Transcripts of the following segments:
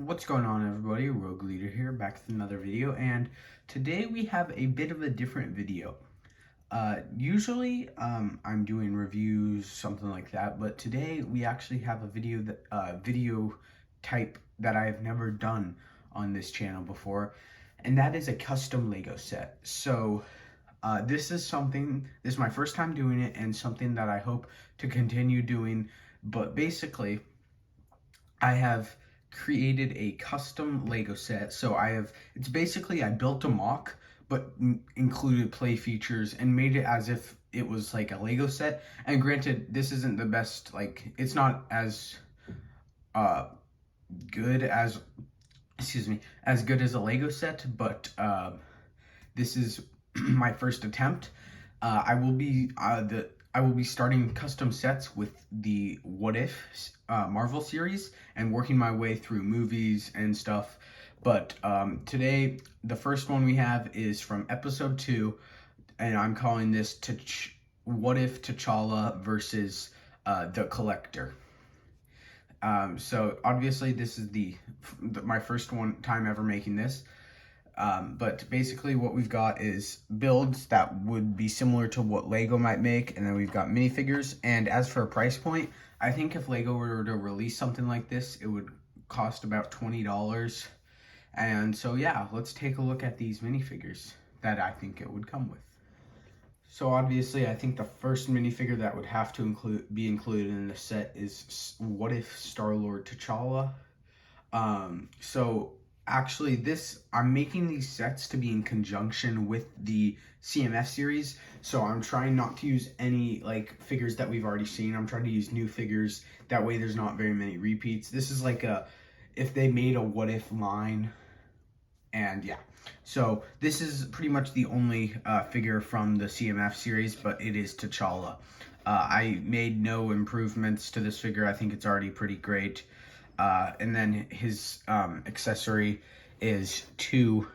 What's going on, everybody? Rogue Leader here, back with another video, and today we have a bit of a different video. Usually I'm doing reviews, something like that, but today we actually have a video type that I have never done on this channel before, and that is a custom Lego set. So this is my first time doing it, and something that I hope to continue doing. But basically, I have created a custom Lego set. So it's basically, I built a mock, but included play features and made it as if it was like a Lego set. And granted, this isn't the best, like, it's not as good as, as good as a Lego set, but this is my first attempt. I will be starting custom sets with the What If Marvel series and working my way through movies and stuff. But today, the first one we have is from episode 2, and I'm calling this What If TChalla versus the Collector. So obviously this is my first time ever making this. But basically what we've got is builds that would be similar to what Lego might make, and then we've got minifigures. And as for a price point, I think if Lego were to release something like this, it would cost about $20. And so yeah, let's take a look at these minifigures that I think it would come with. So obviously, I think the first minifigure that would have to be included in the set is What If Star-Lord T'Challa. So actually, I'm making these sets to be in conjunction with the CMF series, so I'm trying not to use any figures that we've already seen. I'm trying to use new figures, that way there's not very many repeats. This is like if they made a What If line, and yeah. So this is pretty much the only figure from the CMF series, but it is T'Challa. I made no improvements to this figure. I think it's already pretty great. And then his accessory is 2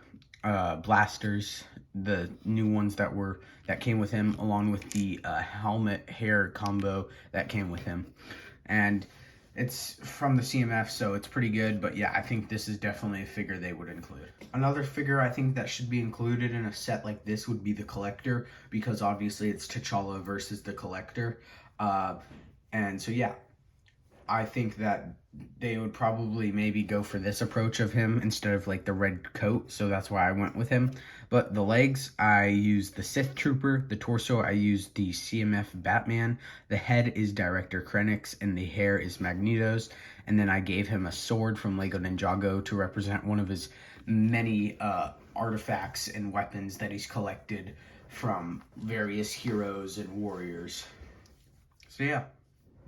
blasters, the new ones that came with him, along with the helmet hair combo that came with him. And it's from the CMF, so it's pretty good. But yeah, I think this is definitely a figure they would include. Another figure I think that should be included in a set like this would be the Collector, because obviously it's T'Challa versus the Collector. And so yeah, I think that they would probably maybe go for this approach of him instead of like the red coat, so that's why I went with him. But the legs, I used the Sith Trooper. The torso, I used the CMF Batman. The head is Director Krennic's, and the hair is Magneto's. And then I gave him a sword from Lego Ninjago to represent one of his many artifacts and weapons that he's collected from various heroes and warriors. So yeah.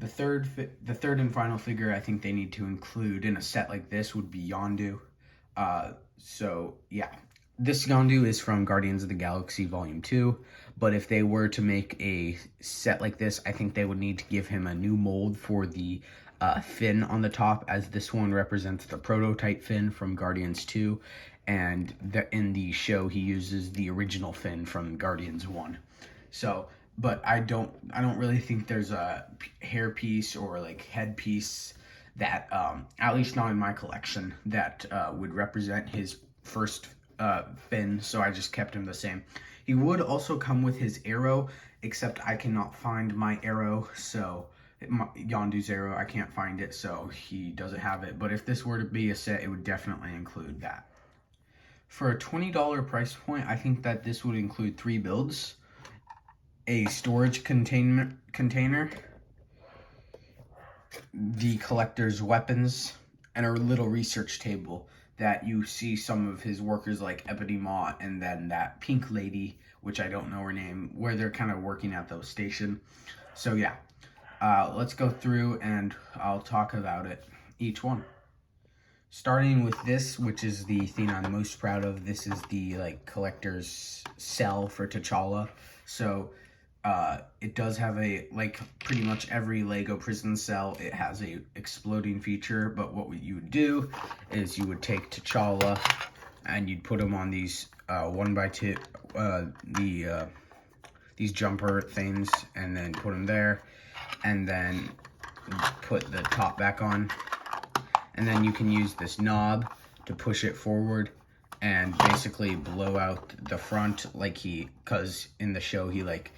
The third and final figure I think they need to include in a set like this would be Yondu. So yeah, this Yondu is from Guardians of the Galaxy Volume 2, but if they were to make a set like this, I think they would need to give him a new mold for the fin on the top, as this one represents the prototype fin from Guardians 2, and in the show he uses the original fin from Guardians 1. So, but I don't really think there's a hair piece or like head piece that, at least not in my collection, that would represent his first fin, so I just kept him the same. He would also come with his arrow, except I cannot find my arrow, so Yondu's arrow, I can't find it, so he doesn't have it. But if this were to be a set, it would definitely include that. For a $20 price point, I think that this would include 3 builds. A storage container, the Collector's weapons, and a little research table that you see some of his workers like Ebony Maw, and then that pink lady, which I don't know her name, where they're kind of working at the station. So yeah, let's go through and I'll talk about it, each one. Starting with this, which is the thing I'm most proud of. This is the Collector's cell for T'Challa. So it does have like pretty much every Lego prison cell, it has a exploding feature. But what you would do is you would take T'Challa and you'd put him on these 1x2 these jumper things, and then put him there, and then put the top back on, and then you can use this knob to push it forward and basically blow out the front, like because in the show he like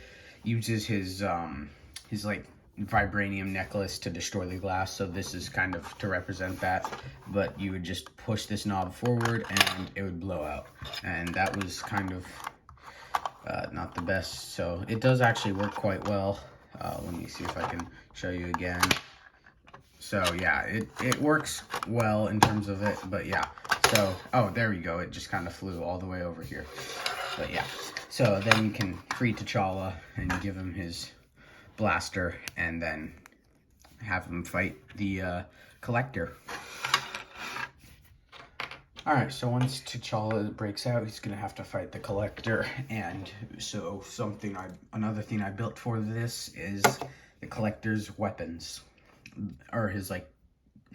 uses his like vibranium necklace to destroy the glass, so this is kind of to represent that. But you would just push this knob forward and it would blow out, and that was kind of not the best. So it does actually work quite well. Let me see if I can show you again. So yeah, it works well in terms of it, but yeah. So, oh, there we go. It just kind of flew all the way over here. But yeah, so then you can free TChalla and give him his blaster and then have him fight the collector. Alright, so once TChalla breaks out, he's gonna have to fight the collector, and so another thing I built for this is the collector's weapons, or his like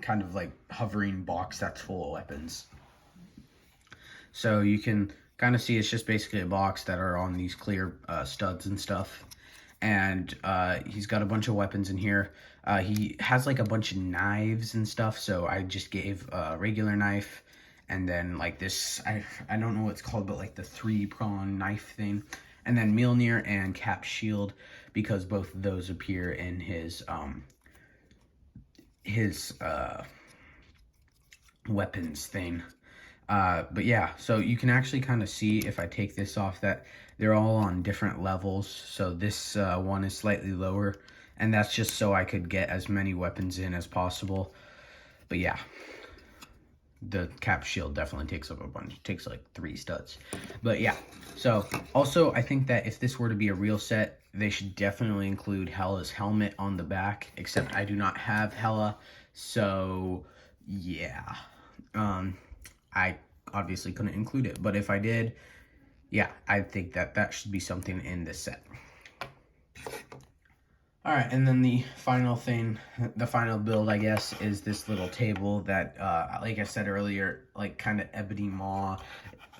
kind of like hovering box that's full of weapons. So you can kind of see it's just basically a box that are on these clear studs and stuff, and he's got a bunch of weapons in here. He has like a bunch of knives and stuff, so I just gave a regular knife, and then like this, I don't know what it's called, but like the 3-prong knife thing, and then Mjolnir and Cap shield, because both of those appear in his weapons thing. But yeah, so you can actually kind of see if I take this off that they're all on different levels. So this one is slightly lower, and that's just so I could get as many weapons in as possible. But yeah, the Cap shield definitely takes up a bunch. It takes like 3 studs. But yeah, so also I think that if this were to be a real set, they should definitely include Hela's helmet on the back, except I do not have Hela, so yeah. I obviously couldn't include it, but if I did, yeah, I think that should be something in this set. Alright, and then the final thing, the final build, I guess, is this little table that, like I said earlier, like kind of ebony maw,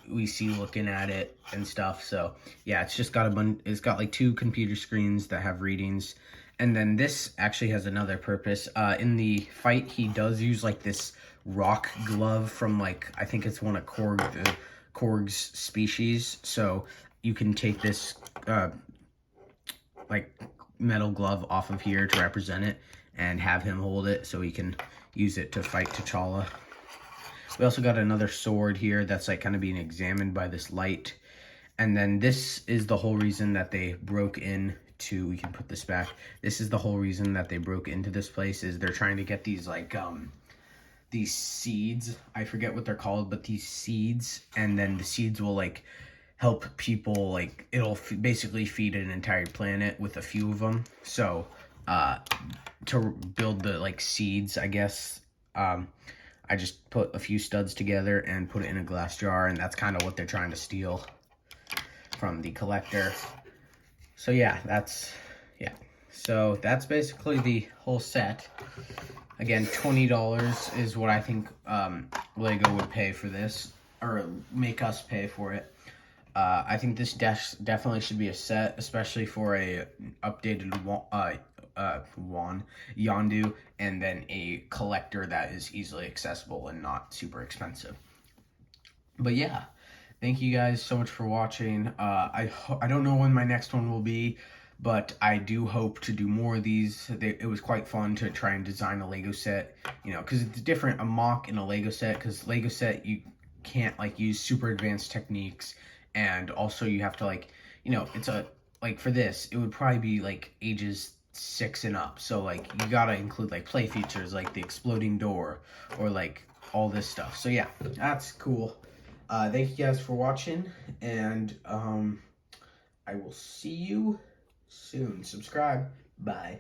we see looking at it and stuff. So yeah, it's just got it's got like 2 computer screens that have readings, and then this actually has another purpose. In the fight, he does use like this rock glove from like, I think it's one of Korg's species. So you can take this like metal glove off of here to represent it and have him hold it so he can use it to fight TChalla. We also got another sword here that's like kind of being examined by this light. And then this is the whole reason that they broke into, we can put this back. This is the whole reason that they broke into this place, is they're trying to get these like these seeds. I forget what they're called, but these seeds, and then the seeds will like help people, like it'll basically feed an entire planet with a few of them. So to build the like seeds, I guess, I just put a few studs together and put it in a glass jar, and that's kind of what they're trying to steal from the collector. So yeah, so that's basically the whole set. Again, $20 is what I think Lego would pay for this, or make us pay for it. I think this definitely should be a set, especially for a updated Yondu, and then a collector that is easily accessible and not super expensive. But yeah, thank you guys so much for watching. I don't know when my next one will be, but I do hope to do more of these. It was quite fun to try and design a Lego set, you know, because it's different, a mock and a Lego set, because Lego set, you can't like use super advanced techniques, and also you have to like, you know, it's a, like for this, it would probably be like ages 6 and up, so like you gotta include like play features like the exploding door or like all this stuff. So yeah, that's cool. Thank you guys for watching, and I will see you soon. Subscribe. Bye.